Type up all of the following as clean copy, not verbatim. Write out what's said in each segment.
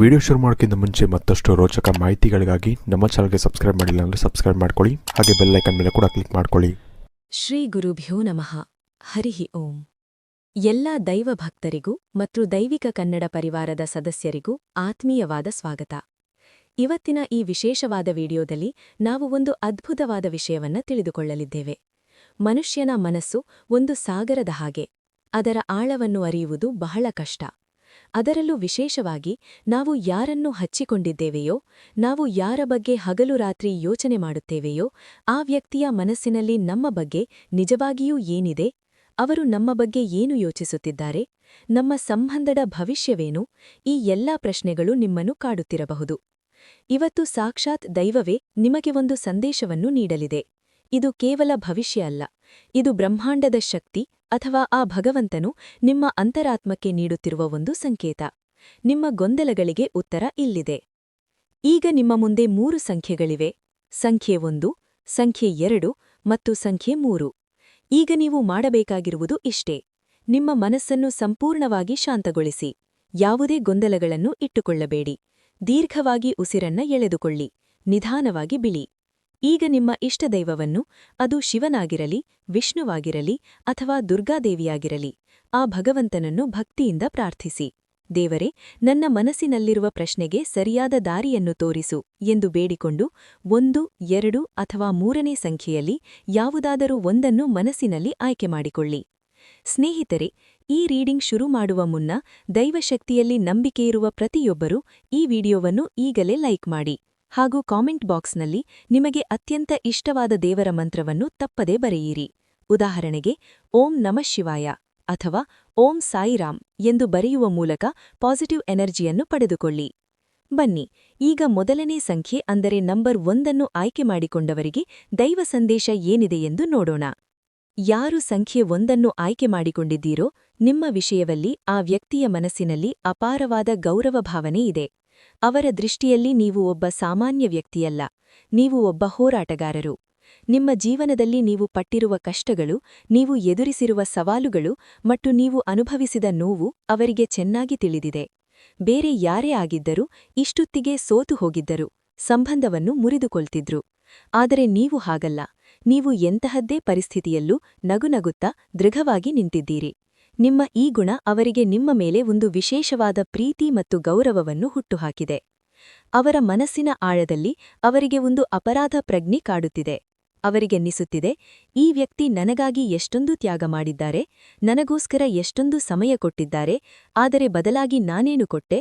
Video ಶುರು ಮಾಡೋಕ್ಕಿಂತ ಮುಂಚೆ ಮತ್ತಷ್ಟು ರೋಚಕ ಮಾಹಿತಿಗಳಿಗಾಗಿ ನಮ್ಮ ಚಾನಲ್ಗೆ ಸಬ್ಸ್ಕ್ರೈಬ್ ಮಾಡಿಲ್ಲ ಅಂದರೆ ಸಬ್ಸ್ಕ್ರೈಬ್ ಮಾಡ್ಕೊಳ್ಳಿ. ಹಾಗೆ ಬೆಲ್ ಐಕನ್ ಮೇಲೆ ಕೂಡ ಕ್ಲಿಕ್ ಮಾಡ್ಕೊಳ್ಳಿ. ಶ್ರೀ ಗುರುಭ್ಯೋ ನಮಃ. ಹರಿಃ ಓಂ. ಎಲ್ಲ ದೈವ ಭಕ್ತರಿಗೂ ಮತ್ತು ದೈವಿಕ ಕನ್ನಡ ಪರಿವಾರದ ಸದಸ್ಯರಿಗೂ ಆತ್ಮೀಯವಾದ ಸ್ವಾಗತ. ಇವತ್ತಿನ ಈ ವಿಶೇಷವಾದ ವಿಡಿಯೋದಲ್ಲಿ ನಾವು ಒಂದು ಅದ್ಭುತವಾದ ವಿಷಯವನ್ನ ತಿಳಿದುಕೊಳ್ಳಲಿದ್ದೇವೆ. ಮನುಷ್ಯನ ಮನಸ್ಸು ಒಂದು ಸಾಗರದ ಹಾಗೆ. ಅದರ ಆಳವನ್ನು ಅರಿಯುವುದು ಬಹಳ ಕಷ್ಟ. ಅದರಲ್ಲೂ ವಿಶೇಷವಾಗಿ ನಾವು ಯಾರನ್ನು ಹಚ್ಚಿಕೊಂಡಿದ್ದೇವೆಯೋ, ನಾವು ಯಾರ ಬಗ್ಗೆ ಹಗಲು ರಾತ್ರಿ ಯೋಚನೆ ಮಾಡುತ್ತೇವೆಯೋ, ಆ ವ್ಯಕ್ತಿಯ ಮನಸ್ಸಿನಲ್ಲಿ ನಮ್ಮ ಬಗ್ಗೆ ನಿಜವಾಗಿಯೂ ಏನಿದೆ, ಅವರು ನಮ್ಮ ಬಗ್ಗೆ ಏನು ಯೋಚಿಸುತ್ತಿದ್ದಾರೆ, ನಮ್ಮ ಸಂಬಂಧದ ಭವಿಷ್ಯವೇನು, ಈ ಎಲ್ಲಾ ಪ್ರಶ್ನೆಗಳು ನಿಮ್ಮನ್ನು ಕಾಡುತ್ತಿರಬಹುದು. ಇವತ್ತು ಸಾಕ್ಷಾತ್ ದೈವವೇ ನಿಮಗೆ ಒಂದು ಸಂದೇಶವನ್ನು ನೀಡಲಿದೆ. ಇದು ಕೇವಲ ಭವಿಷ್ಯ ಅಲ್ಲ, ಇದು ಬ್ರಹ್ಮಾಂಡದ ಶಕ್ತಿ ಅಥವಾ ಆ ಭಗವಂತನು ನಿಮ್ಮ ಅಂತರಾತ್ಮಕ್ಕೆ ನೀಡುತ್ತಿರುವ ಒಂದು ಸಂಕೇತ. ನಿಮ್ಮ ಗೊಂದಲಗಳಿಗೆ ಉತ್ತರ ಇಲ್ಲಿದೆ. ಈಗ ನಿಮ್ಮ ಮುಂದೆ 3 ಸಂಖ್ಯೆಗಳಿವೆ: ಸಂಖ್ಯೆ 1, ಸಂಖ್ಯೆ 2 ಮತ್ತು ಸಂಖ್ಯೆ 3. ಈಗ ನೀವು ಮಾಡಬೇಕಾಗಿರುವುದು ಇಷ್ಟೇ: ನಿಮ್ಮ ಮನಸ್ಸನ್ನು ಸಂಪೂರ್ಣವಾಗಿ ಶಾಂತಗೊಳಿಸಿ. ಯಾವುದೇ ಗೊಂದಲಗಳನ್ನು ಇಟ್ಟುಕೊಳ್ಳಬೇಡಿ. ದೀರ್ಘವಾಗಿ ಉಸಿರನ್ನ ಎಳೆದುಕೊಳ್ಳಿ. ನಿಧಾನವಾಗಿ ಬಿಳಿ. ಈಗ ನಿಮ್ಮ ಇಷ್ಟದೈವವನ್ನು, ಅದು ಶಿವನಾಗಿರಲಿ, ವಿಷ್ಣುವಾಗಿರಲಿ ಅಥವಾ ದುರ್ಗಾದೇವಿಯಾಗಿರಲಿ, ಆ ಭಗವಂತನನ್ನು ಭಕ್ತಿಯಿಂದ ಪ್ರಾರ್ಥಿಸಿ. ದೇವರೇ, ನನ್ನ ಮನಸ್ಸಿನಲ್ಲಿರುವ ಪ್ರಶ್ನೆಗೆ ಸರಿಯಾದ ದಾರಿಯನ್ನು ತೋರಿಸು ಎಂದು ಬೇಡಿಕೊಂಡು 1, 2 ಅಥವಾ 3ನೇ ಸಂಖ್ಯೆಯಲ್ಲಿ ಯಾವುದಾದರೂ ಒಂದನ್ನು ಮನಸ್ಸಿನಲ್ಲಿ ಆಯ್ಕೆ ಮಾಡಿಕೊಳ್ಳಿ. ಸ್ನೇಹಿತರೆ, ಈ ರೀಡಿಂಗ್ ಶುರು ಮಾಡುವ ಮುನ್ನ ದೈವಶಕ್ತಿಯಲ್ಲಿ ನಂಬಿಕೆಯಿರುವ ಪ್ರತಿಯೊಬ್ಬರೂ ಈ ವಿಡಿಯೋವನ್ನು ಈಗಲೇ ಲೈಕ್ ಮಾಡಿ ಹಾಗೂ ಕಾಮೆಂಟ್ ಬಾಕ್ಸ್ನಲ್ಲಿ ನಿಮಗೆ ಅತ್ಯಂತ ಇಷ್ಟವಾದ ದೇವರ ಮಂತ್ರವನ್ನು ತಪ್ಪದೇ ಬರೆಯಿರಿ. ಉದಾಹರಣೆಗೆ ಓಂ ನಮಃ ಶಿವಾಯ ಅಥವಾ ಓಂ ಸಾಯಿರಾಮ್ ಎಂದು ಬರೆಯುವ ಮೂಲಕ ಪಾಸಿಟಿವ್ ಎನರ್ಜಿಯನ್ನು ಪಡೆದುಕೊಳ್ಳಿ. ಬನ್ನಿ, ಈಗ ಮೊದಲನೇ ಸಂಖ್ಯೆ ಅಂದರೆ ನಂಬರ್ 1 ಆಯ್ಕೆ ಮಾಡಿಕೊಂಡವರಿಗೆ ದೈವ ಸಂದೇಶ ಏನಿದೆ ಎಂದು ನೋಡೋಣ. ಯಾರು ಸಂಖ್ಯೆ 1 ಆಯ್ಕೆ ಮಾಡಿಕೊಂಡಿದ್ದೀರೋ, ನಿಮ್ಮ ವಿಷಯದಲ್ಲಿ ಆ ವ್ಯಕ್ತಿಯ ಮನಸ್ಸಿನಲ್ಲಿ ಅಪಾರವಾದ ಗೌರವ ಭಾವನೆ ಇದೆ. ಅವರ ದೃಷ್ಟಿಯಲ್ಲಿ ನೀವು ಒಬ್ಬ ಸಾಮಾನ್ಯ ವ್ಯಕ್ತಿಯಲ್ಲ, ನೀವು ಒಬ್ಬ ಹೋರಾಟಗಾರರು. ನಿಮ್ಮ ಜೀವನದಲ್ಲಿ ನೀವು ಪಟ್ಟಿರುವ ಕಷ್ಟಗಳು, ನೀವು ಎದುರಿಸಿರುವ ಸವಾಲುಗಳು ಮತ್ತು ನೀವು ಅನುಭವಿಸಿದ ನೋವು ಅವರಿಗೆ ಚೆನ್ನಾಗಿ ತಿಳಿದಿದೆ. ಬೇರೆ ಯಾರೇ ಆಗಿದ್ದರೂ ಇಷ್ಟೊತ್ತಿಗೆ ಸೋತು ಹೋಗಿದ್ದರು, ಸಂಬಂಧವನ್ನು ಮುರಿದುಕೊಳ್ತಿದ್ರು. ಆದರೆ ನೀವು ಹಾಗಲ್ಲ. ನೀವು ಎಂತಹದ್ದೇ ಪರಿಸ್ಥಿತಿಯಲ್ಲೂ ನಗುನಗುತ್ತಾ ದೃಢವಾಗಿ ನಿಂತಿದ್ದೀರಿ. ನಿಮ್ಮ ಈ ಗುಣ ಅವರಿಗೆ ನಿಮ್ಮ ಮೇಲೆ ಒಂದು ವಿಶೇಷವಾದ ಪ್ರೀತಿ ಮತ್ತು ಗೌರವವನ್ನು ಹುಟ್ಟುಹಾಕಿದೆ. ಅವರ ಮನಸ್ಸಿನ ಆಳದಲ್ಲಿ ಅವರಿಗೆ ಒಂದು ಅಪರಾಧ ಪ್ರಜ್ಞೆ ಕಾಡುತ್ತಿದೆ. ಅವರಿಗೆನ್ನಿಸುತ್ತಿದೆ, ಈ ವ್ಯಕ್ತಿ ನನಗಾಗಿ ಎಷ್ಟೊಂದು ತ್ಯಾಗ ಮಾಡಿದ್ದಾರೆ, ನನಗೋಸ್ಕರ ಎಷ್ಟೊಂದು ಸಮಯ ಕೊಟ್ಟಿದ್ದಾರೆ, ಆದರೆ ಬದಲಾಗಿ ನಾನೇನು ಕೊಟ್ಟೆ,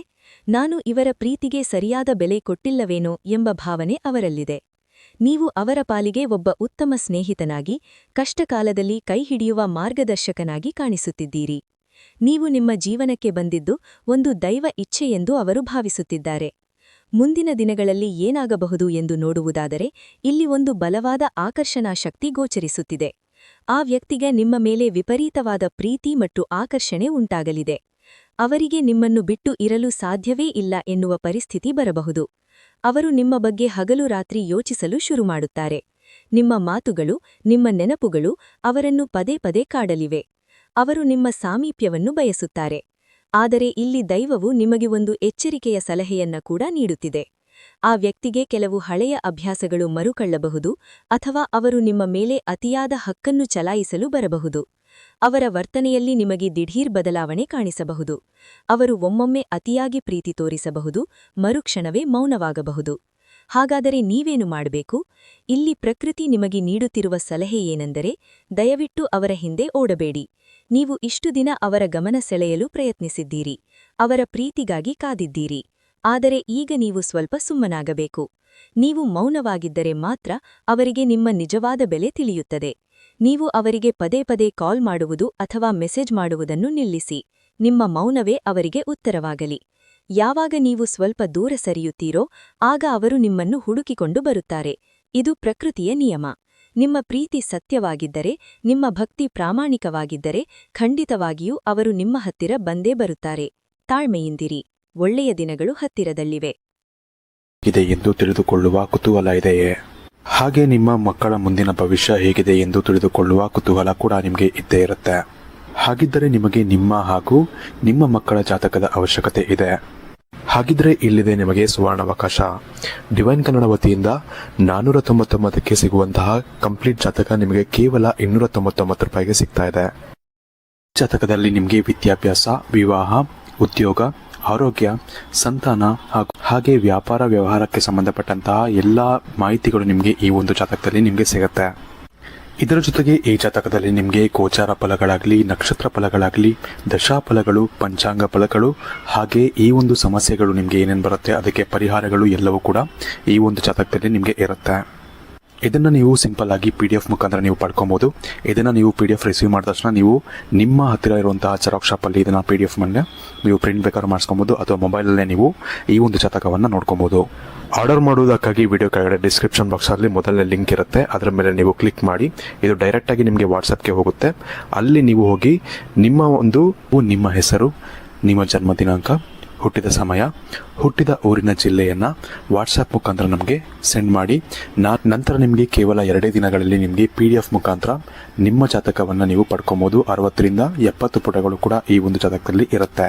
ನಾನು ಇವರ ಪ್ರೀತಿಗೆ ಸರಿಯಾದ ಬೆಲೆ ಕೊಟ್ಟಿಲ್ಲವೇನೋ ಎಂಬ ಭಾವನೆ ಅವರಲ್ಲಿದೆ. ನೀವು ಅವರ ಪಾಲಿಗೆ ಒಬ್ಬ ಉತ್ತಮ ಸ್ನೇಹಿತನಾಗಿ, ಕಷ್ಟಕಾಲದಲ್ಲಿ ಕೈಹಿಡಿಯುವ ಮಾರ್ಗದರ್ಶಕನಾಗಿ ಕಾಣಿಸುತ್ತಿದ್ದೀರಿ. ನೀವು ನಿಮ್ಮ ಜೀವನಕ್ಕೆ ಬಂದಿದ್ದು ಒಂದು ದೈವ ಇಚ್ಛೆಯೆಂದು ಅವರು ಭಾವಿಸುತ್ತಿದ್ದಾರೆ. ಮುಂದಿನ ದಿನಗಳಲ್ಲಿ ಏನಾಗಬಹುದು ಎಂದು ನೋಡುವುದಾದರೆ, ಇಲ್ಲಿ ಒಂದು ಬಲವಾದ ಆಕರ್ಷಣಾ ಶಕ್ತಿ ಗೋಚರಿಸುತ್ತಿದೆ. ಆ ವ್ಯಕ್ತಿಗೆ ನಿಮ್ಮ ಮೇಲೆ ವಿಪರೀತವಾದ ಪ್ರೀತಿ ಮತ್ತು ಆಕರ್ಷಣೆ ಉಂಟಾಗಲಿದೆ. ಅವರಿಗೆ ನಿಮ್ಮನ್ನು ಬಿಟ್ಟು ಇರಲು ಸಾಧ್ಯವೇ ಇಲ್ಲ ಎನ್ನುವ ಪರಿಸ್ಥಿತಿ ಬರಬಹುದು. ಅವರು ನಿಮ್ಮ ಬಗ್ಗೆ ಹಗಲು ರಾತ್ರಿ ಯೋಚಿಸಲು ಶುರುಮಾಡುತ್ತಾರೆ. ನಿಮ್ಮ ಮಾತುಗಳು, ನಿಮ್ಮ ನೆನಪುಗಳು ಅವರನ್ನು ಪದೇ ಪದೇ ಕಾಡಲಿವೆ. ಅವರು ನಿಮ್ಮ ಸಾಮೀಪ್ಯವನ್ನು ಬಯಸುತ್ತಾರೆ. ಆದರೆ ಇಲ್ಲಿ ದೈವವು ನಿಮಗೆ ಒಂದು ಎಚ್ಚರಿಕೆಯ ಸಲಹೆಯನ್ನ ಕೂಡ ನೀಡುತ್ತಿದೆ. ಆ ವ್ಯಕ್ತಿಗೆ ಕೆಲವು ಹಳೆಯ ಅಭ್ಯಾಸಗಳು ಮರುಕಳ್ಳಬಹುದು ಅಥವಾ ಅವರು ನಿಮ್ಮ ಮೇಲೆ ಅತಿಯಾದ ಹಕ್ಕನ್ನು ಚಲಾಯಿಸಲು ಬರಬಹುದು. ಅವರ ವರ್ತನೆಯಲ್ಲಿ ನಿಮಗೆ ದಿಢೀರ್ ಬದಲಾವಣೆ ಕಾಣಿಸಬಹುದು. ಅವರು ಒಮ್ಮೊಮ್ಮೆ ಅತಿಯಾಗಿ ಪ್ರೀತಿ ತೋರಿಸಬಹುದು, ಮರುಕ್ಷಣವೇ ಮೌನವಾಗಬಹುದು. ಹಾಗಾದರೆ ನೀವೇನು ಮಾಡಬೇಕು? ಇಲ್ಲಿ ಪ್ರಕೃತಿ ನಿಮಗೆ ನೀಡುತ್ತಿರುವ ಸಲಹೆ ಏನೆಂದರೆ, ದಯವಿಟ್ಟು ಅವರ ಹಿಂದೆ ಓಡಬೇಡಿ. ನೀವು ಇಷ್ಟು ದಿನ ಅವರ ಗಮನ ಸೆಳೆಯಲು ಪ್ರಯತ್ನಿಸಿದ್ದೀರಿ, ಅವರ ಪ್ರೀತಿಗಾಗಿ ಕಾದಿದ್ದೀರಿ. ಆದರೆ ಈಗ ನೀವು ಸ್ವಲ್ಪ ಸುಮ್ಮನಾಗಬೇಕು. ನೀವು ಮೌನವಾಗಿದ್ದರೆ ಮಾತ್ರ ಅವರಿಗೆ ನಿಮ್ಮ ನಿಜವಾದ ಬೆಲೆ ತಿಳಿಯುತ್ತದೆ. ನೀವು ಅವರಿಗೆ ಪದೇ ಪದೇ ಕಾಲ್ ಮಾಡುವುದು ಅಥವಾ ಮೆಸೇಜ್ ಮಾಡುವುದನ್ನು ನಿಲ್ಲಿಸಿ. ನಿಮ್ಮ ಮೌನವೇ ಅವರಿಗೆ ಉತ್ತರವಾಗಲಿ. ಯಾವಾಗ ನೀವು ಸ್ವಲ್ಪ ದೂರ ಸರಿಯುತ್ತೀರೋ, ಆಗ ಅವರು ನಿಮ್ಮನ್ನು ಹುಡುಕಿಕೊಂಡು ಬರುತ್ತಾರೆ. ಇದು ಪ್ರಕೃತಿಯ ನಿಯಮ. ನಿಮ್ಮ ಪ್ರೀತಿ ಸತ್ಯವಾಗಿದ್ದರೆ, ನಿಮ್ಮ ಭಕ್ತಿ ಪ್ರಾಮಾಣಿಕವಾಗಿದ್ದರೆ, ಖಂಡಿತವಾಗಿಯೂ ಅವರು ನಿಮ್ಮ ಹತ್ತಿರ ಬಂದೇ ಬರುತ್ತಾರೆ. ತಾಳ್ಮೆಯಿಂದಿರಿ. ಒಳ್ಳೆಯ ದಿನಗಳು ಹತ್ತಿರದಲ್ಲಿವೆ. ಇದೆ ಎಂದು ತಿಳಿದುಕೊಳ್ಳುವ ಕುತೂಹಲ ಇದೆಯೇ? ಹಾಗೆ ನಿಮ್ಮ ಮಕ್ಕಳ ಮುಂದಿನ ಭವಿಷ್ಯ ಹೇಗಿದೆ ಎಂದು ತಿಳಿದುಕೊಳ್ಳುವ ಕುತೂಹಲ ಕೂಡ ನಿಮಗೆ ಇದ್ದೇ ಇರುತ್ತೆ. ಹಾಗಿದ್ದರೆ ನಿಮಗೆ ನಿಮ್ಮ ಹಾಗೂ ನಿಮ್ಮ ಮಕ್ಕಳ ಜಾತಕದ ಅವಶ್ಯಕತೆ ಇದೆ. ಹಾಗಿದ್ರೆ ಇಲ್ಲಿದೆ ನಿಮಗೆ ಸುವರ್ಣಾವಕಾಶ. ಡಿವೈನ್ ಕನ್ನಡ ವತಿಯಿಂದ 499ಕ್ಕೆ ಸಿಗುವಂತಹ ಕಂಪ್ಲೀಟ್ ಜಾತಕ ನಿಮಗೆ ಕೇವಲ 299 ರೂಪಾಯಿಗೆ ಸಿಗ್ತಾ ಇದೆ. ಜಾತಕದಲ್ಲಿ ನಿಮಗೆ ವಿದ್ಯಾಭ್ಯಾಸ, ವಿವಾಹ, ಉದ್ಯೋಗ, ಆರೋಗ್ಯ, ಸಂತಾನ ಹಾಗೆ ವ್ಯಾಪಾರ ವ್ಯವಹಾರಕ್ಕೆ ಸಂಬಂಧಪಟ್ಟಂತಹ ಎಲ್ಲ ಮಾಹಿತಿಗಳು ನಿಮಗೆ ಈ ಒಂದು ಜಾತಕದಲ್ಲಿ ನಿಮಗೆ ಸಿಗುತ್ತೆ. ಇದರ ಜೊತೆಗೆ ಈ ಜಾತಕದಲ್ಲಿ ನಿಮಗೆ ಗೋಚಾರ ಫಲಗಳಾಗಲಿ, ನಕ್ಷತ್ರ ಫಲಗಳಾಗಲಿ, ದಶಾಫಲಗಳು, ಪಂಚಾಂಗ ಫಲಗಳು ಹಾಗೆ ಈ ಒಂದು ಸಮಸ್ಯೆಗಳು ನಿಮಗೆ ಏನೇನು ಬರುತ್ತೆ ಅದಕ್ಕೆ ಪರಿಹಾರಗಳು ಎಲ್ಲವೂ ಕೂಡ ಈ ಒಂದು ಜಾತಕದಲ್ಲಿ ನಿಮಗೆ ಇರುತ್ತೆ. ಇದನ್ನು ನೀವು ಸಿಂಪಲ್ ಆಗಿ PDF ಮುಖಾಂತರ ನೀವು ಪಡ್ಕೊಬೋದು. ಇದನ್ನು ನೀವು PDF ರಿಸೀವ್ ಮಾಡಿದ ತಕ್ಷಣ ನೀವು ನಿಮ್ಮ ಹತ್ತಿರ ಇರುವಂತಹ ಜೆರಾಕ್ಸ್ ಶಾಪಲ್ಲಿ ಇದನ್ನು PDF ಮೇಲೆ ನೀವು ಪ್ರಿಂಟ್ ಬೇಕಾದ್ರೂ ಮಾಡಿಸ್ಕೊಬೋದು ಅಥವಾ ಮೊಬೈಲಲ್ಲೇ ನೀವು ಈ ಒಂದು ಜಾತಕವನ್ನು ನೋಡ್ಕೊಬೋದು. ಆರ್ಡರ್ ಮಾಡುವುದಕ್ಕಾಗಿ ವಿಡಿಯೋ ಕೆಳಗಡೆ ಡಿಸ್ಕ್ರಿಪ್ಷನ್ ಬಾಕ್ಸಲ್ಲಿ ಮೊದಲನೇ ಲಿಂಕ್ ಇರುತ್ತೆ, ಅದರ ಮೇಲೆ ನೀವು ಕ್ಲಿಕ್ ಮಾಡಿ. ಇದು ಡೈರೆಕ್ಟಾಗಿ ನಿಮಗೆ ವಾಟ್ಸಪ್ಗೆ ಹೋಗುತ್ತೆ. ಅಲ್ಲಿ ನೀವು ಹೋಗಿ ನಿಮ್ಮ ಹೆಸರು, ನಿಮ್ಮ ಜನ್ಮ ದಿನಾಂಕ, ಹುಟ್ಟಿದ ಸಮಯ, ಹುಟ್ಟಿದ ಊರಿನ ಜಿಲ್ಲೆಯನ್ನು ವಾಟ್ಸಪ್ ಮುಖಾಂತರ ನಮಗೆ ಸೆಂಡ್ ಮಾಡಿ. ನಂತರ ನಿಮಗೆ ಕೇವಲ 2 ದಿನಗಳಲ್ಲಿ ನಿಮಗೆ PDF ಮುಖಾಂತರ ನಿಮ್ಮ ಜಾತಕವನ್ನು ನೀವು ಪಡ್ಕೊಬೋದು. 60ರಿಂದ 70 ಪುಟಗಳು ಕೂಡ ಈ ಒಂದು ಜಾತಕದಲ್ಲಿ ಇರುತ್ತೆ.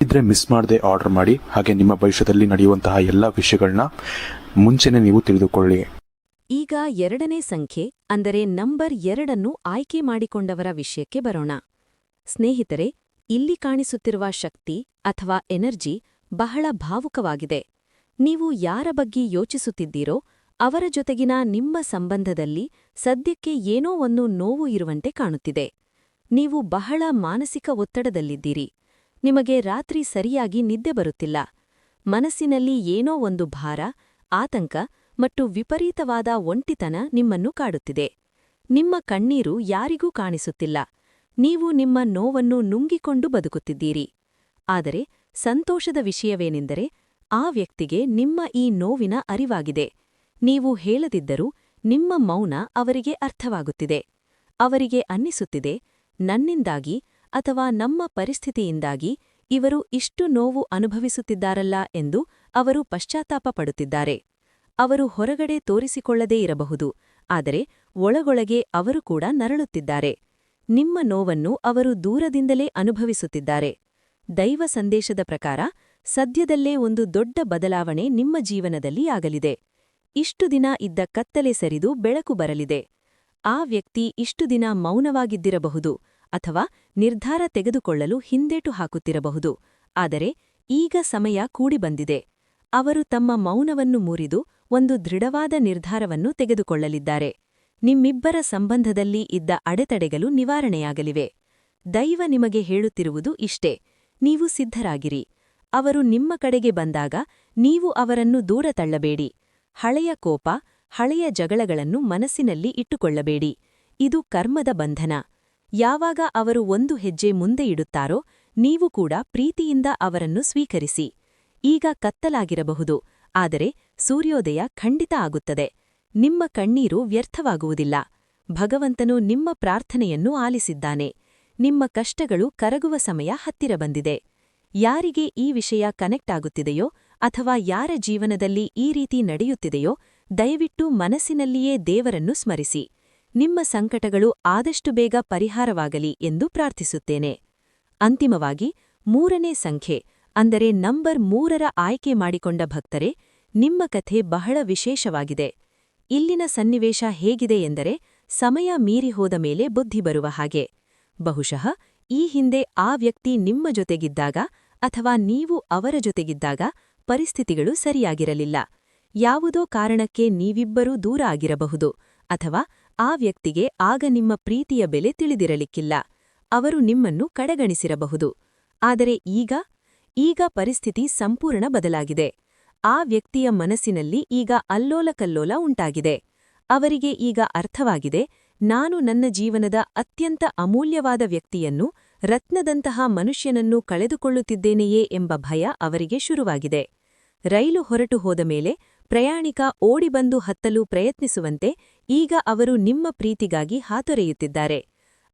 ಇದ್ರೆ ಮಿಸ್ ಮಾಡದೆ ಆರ್ಡರ್ ಮಾಡಿ. ಹಾಗೆ ನಿಮ್ಮ ಭವಿಷ್ಯದಲ್ಲಿ ನಡೆಯುವಂತಹ ಎಲ್ಲ ವಿಷಯಗಳನ್ನ ಮುಂಚೆನೆ ನೀವು ತಿಳಿದುಕೊಳ್ಳಿ. ಈಗ 2ನೇ ಸಂಖ್ಯೆ ಅಂದರೆ ನಂಬರ್ 2 ಆಯ್ಕೆ ಮಾಡಿಕೊಂಡವರ ವಿಷಯಕ್ಕೆ ಬರೋಣ. ಸ್ನೇಹಿತರೆ, ಇಲ್ಲಿ ಕಾಣಿಸುತ್ತಿರುವ ಶಕ್ತಿ ಅಥವಾ ಎನರ್ಜಿ ಬಹಳ ಭಾವುಕವಾಗಿದೆ. ನೀವು ಯಾರ ಬಗ್ಗೆ ಯೋಚಿಸುತ್ತಿದ್ದೀರೋ ಅವರ ಜೊತೆಗಿನ ನಿಮ್ಮ ಸಂಬಂಧದಲ್ಲಿ ಸದ್ಯಕ್ಕೆ ಏನೋ ಒಂದು ನೋವು ಇರುವಂತೆ ಕಾಣುತ್ತಿದೆ. ನೀವು ಬಹಳ ಮಾನಸಿಕ ಒತ್ತಡದಲ್ಲಿದ್ದೀರಿ. ನಿಮಗೆ ರಾತ್ರಿ ಸರಿಯಾಗಿ ನಿದ್ದೆ ಬರುತ್ತಿಲ್ಲ. ಮನಸ್ಸಿನಲ್ಲಿ ಏನೋ ಒಂದು ಭಾರ, ಆತಂಕ ಮತ್ತು ವಿಪರೀತವಾದ ಒಂಟಿತನ ನಿಮ್ಮನ್ನು ಕಾಡುತ್ತಿದೆ. ನಿಮ್ಮ ಕಣ್ಣೀರು ಯಾರಿಗೂ ಕಾಣಿಸುತ್ತಿಲ್ಲ. ನೀವು ನಿಮ್ಮ ನೋವನ್ನು ನುಂಗಿಕೊಂಡು ಬದುಕುತ್ತಿದ್ದೀರಿ. ಆದರೆ ಸಂತೋಷದ ವಿಷಯವೇನೆಂದರೆ ಆ ವ್ಯಕ್ತಿಗೆ ನಿಮ್ಮ ಈ ನೋವಿನ ಅರಿವಾಗಿದೆ. ನೀವು ಹೇಳದಿದ್ದರೂ ನಿಮ್ಮ ಮೌನ ಅವರಿಗೆ ಅರ್ಥವಾಗುತ್ತಿದೆ. ಅವರಿಗೆ ಅನ್ನಿಸುತ್ತಿದೆ, ನನ್ನಿಂದಾಗಿ ಅಥವಾ ನಮ್ಮ ಪರಿಸ್ಥಿತಿಯಿಂದಾಗಿ ಇವರು ಇಷ್ಟು ನೋವು ಅನುಭವಿಸುತ್ತಿದ್ದಾರಲ್ಲ ಎಂದು ಅವರು ಪಶ್ಚಾತ್ತಾಪ ಪಡುತ್ತಿದ್ದಾರೆ. ಅವರು ಹೊರಗಡೆ ತೋರಿಸಿಕೊಳ್ಳದೇ ಇರಬಹುದು, ಆದರೆ ಒಳಗೊಳಗೆ ಅವರು ಕೂಡ ನರಳುತ್ತಿದ್ದಾರೆ. ನಿಮ್ಮ ನೋವನ್ನು ಅವರು ದೂರದಿಂದಲೇ ಅನುಭವಿಸುತ್ತಿದ್ದಾರೆ. ದೈವ ಸಂದೇಶದ ಪ್ರಕಾರ ಸದ್ಯದಲ್ಲೇ ಒಂದು ದೊಡ್ಡ ಬದಲಾವಣೆ ನಿಮ್ಮ ಜೀವನದಲ್ಲಿ ಆಗಲಿದೆ. ಇಷ್ಟು ದಿನ ಇದ್ದ ಕತ್ತಲೆ ಸರಿದು ಬೆಳಕು ಬರಲಿದೆ. ಆ ವ್ಯಕ್ತಿ ಇಷ್ಟು ದಿನ ಮೌನವಾಗಿದ್ದಿರಬಹುದು ಅಥವಾ ನಿರ್ಧಾರ ತೆಗೆದುಕೊಳ್ಳಲು ಹಿಂದೇಟು ಹಾಕುತ್ತಿರಬಹುದು. ಆದರೆ ಈಗ ಸಮಯ ಕೂಡಿಬಂದಿದೆ. ಅವರು ತಮ್ಮ ಮೌನವನ್ನು ಮುರಿದು ಒಂದು ದೃಢವಾದ ನಿರ್ಧಾರವನ್ನು ತೆಗೆದುಕೊಳ್ಳಲಿದ್ದಾರೆ. ನಿಮ್ಮಿಬ್ಬರ ಸಂಬಂಧದಲ್ಲಿ ಇದ್ದ ಅಡೆತಡೆಗಳು ನಿವಾರಣೆಯಾಗಲಿವೆ. ದೈವ ನಿಮಗೆ ಹೇಳುತ್ತಿರುವುದು ಇಷ್ಟೇ, ನೀವು ಸಿದ್ಧರಾಗಿರಿ. ಅವರು ನಿಮ್ಮ ಕಡೆಗೆ ಬಂದಾಗ ನೀವು ಅವರನ್ನು ದೂರ ತಳ್ಳಬೇಡಿ. ಹಳೆಯ ಕೋಪ, ಹಳೆಯ ಜಗಳಗಳನ್ನು ಮನಸ್ಸಿನಲ್ಲಿ ಇಟ್ಟುಕೊಳ್ಳಬೇಡಿ. ಇದು ಕರ್ಮದ ಬಂಧನ. ಯಾವಾಗ ಅವರು ಒಂದು ಹೆಜ್ಜೆ ಮುಂದೆ ಇಡುತ್ತಾರೋ ನೀವು ಕೂಡ ಪ್ರೀತಿಯಿಂದ ಅವರನ್ನು ಸ್ವೀಕರಿಸಿ. ಈಗ ಕತ್ತಲಾಗಿರಬಹುದು, ಆದರೆ ಸೂರ್ಯೋದಯ ಖಂಡಿತ ಆಗುತ್ತದೆ. ನಿಮ್ಮ ಕಣ್ಣೀರು ವ್ಯರ್ಥವಾಗುವುದಿಲ್ಲ. ಭಗವಂತನು ನಿಮ್ಮ ಪ್ರಾರ್ಥನೆಯನ್ನು ಆಲಿಸಿದ್ದಾನೆ. ನಿಮ್ಮ ಕಷ್ಟಗಳು ಕರಗುವ ಸಮಯ ಹತ್ತಿರ ಬಂದಿದೆ. ಯಾರಿಗೆ ಈ ವಿಷಯ ಕನೆಕ್ಟ್ ಆಗುತ್ತಿದೆಯೋ ಅಥವಾ ಯಾರ ಜೀವನದಲ್ಲಿ ಈ ರೀತಿ ನಡೆಯುತ್ತಿದೆಯೋ ದಯವಿಟ್ಟು ಮನಸ್ಸಿನಲ್ಲಿಯೇ ದೇವರನ್ನು ಸ್ಮರಿಸಿ. ನಿಮ್ಮ ಸಂಕಟಗಳು ಆದಷ್ಟು ಬೇಗ ಪರಿಹಾರವಾಗಲಿ ಎಂದು ಪ್ರಾರ್ಥಿಸುತ್ತೇನೆ. ಅಂತಿಮವಾಗಿ 3ನೇ ಸಂಖ್ಯೆ ಅಂದರೆ ನಂಬರ್ 3ರ ಆಯ್ಕೆ ಮಾಡಿಕೊಂಡ ಭಕ್ತರೇ, ನಿಮ್ಮ ಕಥೆ ಬಹಳ ವಿಶೇಷವಾಗಿದೆ. ಇಲ್ಲಿನ ಸನ್ನಿವೇಶ ಹೇಗಿದೆ ಎಂದರೆ ಸಮಯ ಮೀರಿ ಹೋದ ಮೇಲೆ ಬುದ್ಧಿ ಬರುವ ಹಾಗೆ. ಬಹುಶಃ ಈ ಹಿಂದೆ ಆ ವ್ಯಕ್ತಿ ನಿಮ್ಮ ಜೊತೆಗಿದ್ದಾಗ ಅಥವಾ ನೀವು ಅವರ ಜೊತೆಗಿದ್ದಾಗ ಪರಿಸ್ಥಿತಿಗಳು ಸರಿಯಾಗಿರಲಿಲ್ಲ. ಯಾವುದೋ ಕಾರಣಕ್ಕೆ ನೀವಿಬ್ಬರೂ ದೂರ ಆಗಿರಬಹುದು ಅಥವಾ ಆ ವ್ಯಕ್ತಿಗೆ ಆಗ ನಿಮ್ಮ ಪ್ರೀತಿಯ ಬೆಲೆ ತಿಳಿದಿರಲಿಕ್ಕಿಲ್ಲ. ಅವರು ನಿಮ್ಮನ್ನು ಕಡೆಗಣಿಸಿರಬಹುದು. ಆದರೆ ಈಗ ಪರಿಸ್ಥಿತಿ ಸಂಪೂರ್ಣ ಬದಲಾಗಿದೆ. ಆ ವ್ಯಕ್ತಿಯ ಮನಸ್ಸಿನಲ್ಲಿ ಈಗ ಅಲ್ಲೋಲಕಲ್ಲೋಲ ಉಂಟಾಗಿದೆ. ಅವರಿಗೆ ಈಗ ಅರ್ಥವಾಗಿದೆ, ನಾನು ನನ್ನ ಜೀವನದ ಅತ್ಯಂತ ಅಮೂಲ್ಯವಾದ ವ್ಯಕ್ತಿಯನ್ನು, ರತ್ನದಂತಹ ಮನುಷ್ಯನನ್ನು ಕಳೆದುಕೊಳ್ಳುತ್ತಿದ್ದೇನೆಯೇ ಎಂಬ ಭಯ ಅವರಿಗೆ ಶುರುವಾಗಿದೆ. ರೈಲು ಹೊರಟು ಹೋದ ಮೇಲೆ ಪ್ರಯಾಣಿಕ ಓಡಿಬಂದು ಹತ್ತಲು ಪ್ರಯತ್ನಿಸುವಂತೆ ಈಗ ಅವರು ನಿಮ್ಮ ಪ್ರೀತಿಗಾಗಿ ಹಾತೊರೆಯುತ್ತಿದ್ದಾರೆ.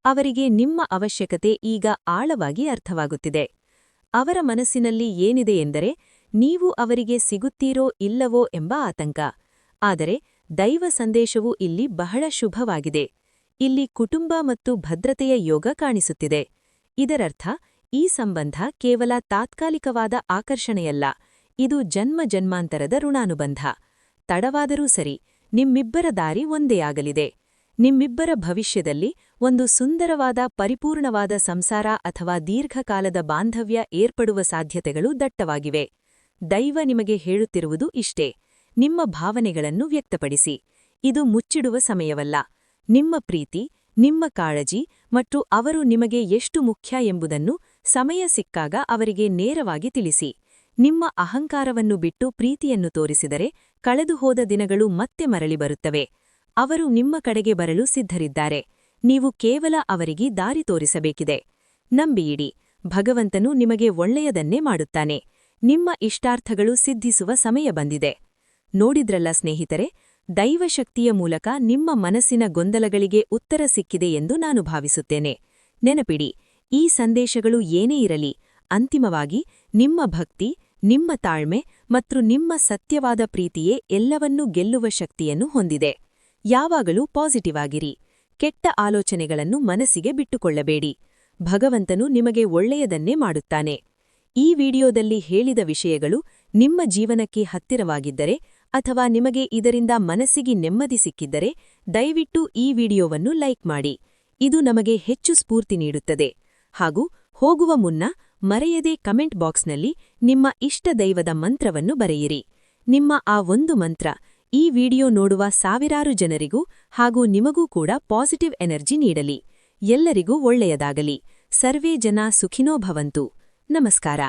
ಅವರಿಗೆ ನಿಮ್ಮ ಅವಶ್ಯಕತೆ ಈಗ ಆಳವಾಗಿ ಅರ್ಥವಾಗುತ್ತಿದೆ. ಅವರ ಮನಸ್ಸಿನಲ್ಲಿ ಏನಿದೆ ಎಂದರೆ ನೀವು ಅವರಿಗೆ ಸಿಗುತ್ತೀರೋ ಇಲ್ಲವೋ ಎಂಬ ಆತಂಕ. ಆದರೆ ದೈವ ಸಂದೇಶವು ಇಲ್ಲಿ ಬಹಳ ಶುಭವಾಗಿದೆ. ಇಲ್ಲಿ ಕುಟುಂಬ ಮತ್ತು ಭದ್ರತೆಯ ಯೋಗ ಕಾಣಿಸುತ್ತಿದೆ. ಇದರರ್ಥ ಈ ಸಂಬಂಧ ಕೇವಲ ತಾತ್ಕಾಲಿಕವಾದ ಆಕರ್ಷಣೆಯಲ್ಲ, ಇದು ಜನ್ಮ ಜನ್ಮಾಂತರದ ಋಣಾನುಬಂಧ. ತಡವಾದರೂ ಸರಿ, ನಿಮ್ಮಿಬ್ಬರ ದಾರಿ ಒಂದೇ ಆಗಲಿದೆ. ನಿಮ್ಮಿಬ್ಬರ ಭವಿಷ್ಯದಲ್ಲಿ ಒಂದು ಸುಂದರವಾದ ಪರಿಪೂರ್ಣವಾದ ಸಂಸಾರ ಅಥವಾ ದೀರ್ಘಕಾಲದ ಬಾಂಧವ್ಯ ಏರ್ಪಡುವ ಸಾಧ್ಯತೆಗಳು ದಟ್ಟವಾಗಿವೆ. ದೈವ ನಿಮಗೆ ಹೇಳುತ್ತಿರುವುದು ಇಷ್ಟೇ: ನಿಮ್ಮ ಭಾವನೆಗಳನ್ನು ವ್ಯಕ್ತಪಡಿಸಿ. ಇದು ಮುಚ್ಚಿಡುವ ಸಮಯವಲ್ಲ. ನಿಮ್ಮ ಪ್ರೀತಿ, ನಿಮ್ಮ ಕಾಳಜಿ ಮತ್ತು ಅವರು ನಿಮಗೆ ಎಷ್ಟು ಮುಖ್ಯ ಎಂಬುದನ್ನು ಸಮಯ ಸಿಕ್ಕಾಗ ಅವರಿಗೆ ನೇರವಾಗಿ ತಿಳಿಸಿ. ನಿಮ್ಮ ಅಹಂಕಾರವನ್ನು ಬಿಟ್ಟು ಪ್ರೀತಿಯನ್ನು ತೋರಿಸಿದರೆ ಕಳೆದುಹೋದ ದಿನಗಳು ಮತ್ತೆ ಮರಳಿ ಬರುತ್ತವೆ. ಅವರು ನಿಮ್ಮ ಕಡೆಗೆ ಬರಲು ಸಿದ್ಧರಿದ್ದಾರೆ. ನೀವು ಕೇವಲ ಅವರಿಗೆ ದಾರಿ ತೋರಿಸಬೇಕಿದೆ. ನಂಬಿಯಿಡಿ, ಭಗವಂತನು ನಿಮಗೆ ಒಳ್ಳೆಯದನ್ನೇ ಮಾಡುತ್ತಾನೆ. ನಿಮ್ಮ ಇಷ್ಟಾರ್ಥಗಳು ಸಿದ್ಧಿಸುವ ಸಮಯ ಬಂದಿದೆ. ನೋಡಿದ್ರಲ್ಲ ಸ್ನೇಹಿತರೆ, ದೈವಶಕ್ತಿಯ ಮೂಲಕ ನಿಮ್ಮ ಮನಸ್ಸಿನ ಗೊಂದಲಗಳಿಗೆ ಉತ್ತರ ಸಿಕ್ಕಿದೆ ಎಂದು ನಾನು ಭಾವಿಸುತ್ತೇನೆ. ನೆನಪಿಡಿ, ಈ ಸಂದೇಶಗಳು ಏನೇ ಇರಲಿ, ಅಂತಿಮವಾಗಿ ನಿಮ್ಮ ಭಕ್ತಿ, ನಿಮ್ಮ ತಾಳ್ಮೆ ಮತ್ತು ನಿಮ್ಮ ಸತ್ಯವಾದ ಪ್ರೀತಿಯೇ ಎಲ್ಲವನ್ನೂ ಗೆಲ್ಲುವ ಶಕ್ತಿಯನ್ನು ಹೊಂದಿದೆ. ಯಾವಾಗಲೂ ಪಾಸಿಟಿವ್ ಆಗಿರಿ. ಕೆಟ್ಟ ಆಲೋಚನೆಗಳನ್ನು ಮನಸ್ಸಿಗೆ ಬಿಟ್ಟುಕೊಳ್ಳಬೇಡಿ. ಭಗವಂತನು ನಿಮಗೆ ಒಳ್ಳೆಯದನ್ನೇ ಮಾಡುತ್ತಾನೆ. ಈ ವಿಡಿಯೋದಲ್ಲಿ ಹೇಳಿದ ವಿಷಯಗಳು ನಿಮ್ಮ ಜೀವನಕ್ಕೆ ಹತ್ತಿರವಾಗಿದ್ದರೆ ಅಥವಾ ನಿಮಗೆ ಇದರಿಂದ ಮನಸ್ಸಿಗೆ ನೆಮ್ಮದಿ ಸಿಕ್ಕಿದ್ದರೆ ದಯವಿಟ್ಟು ಈ ವಿಡಿಯೋವನ್ನು ಲೈಕ್ ಮಾಡಿ. ಇದು ನಮಗೆ ಹೆಚ್ಚು ಸ್ಫೂರ್ತಿ ನೀಡುತ್ತದೆ. ಹಾಗೂ ಹೋಗುವ ಮುನ್ನ ಮರೆಯದೆ ಕಮೆಂಟ್ ಬಾಕ್ಸ್ನಲ್ಲಿ ನಿಮ್ಮ ಇಷ್ಟ ದೈವದ ಮಂತ್ರವನ್ನು ಬರೆಯಿರಿ. ನಿಮ್ಮ ಆ ಒಂದು ಮಂತ್ರ ಈ ವಿಡಿಯೋ ನೋಡುವ ಸಾವಿರಾರು ಜನರಿಗೂ ಹಾಗೂ ನಿಮಗೂ ಕೂಡ ಪಾಸಿಟಿವ್ ಎನರ್ಜಿ ನೀಡಲಿ. ಎಲ್ಲರಿಗೂ ಒಳ್ಳೆಯದಾಗಲಿ. ಸರ್ವೇ ಜನ ಸುಖಿನೋ ಭವಂತು. ನಮಸ್ಕಾರ.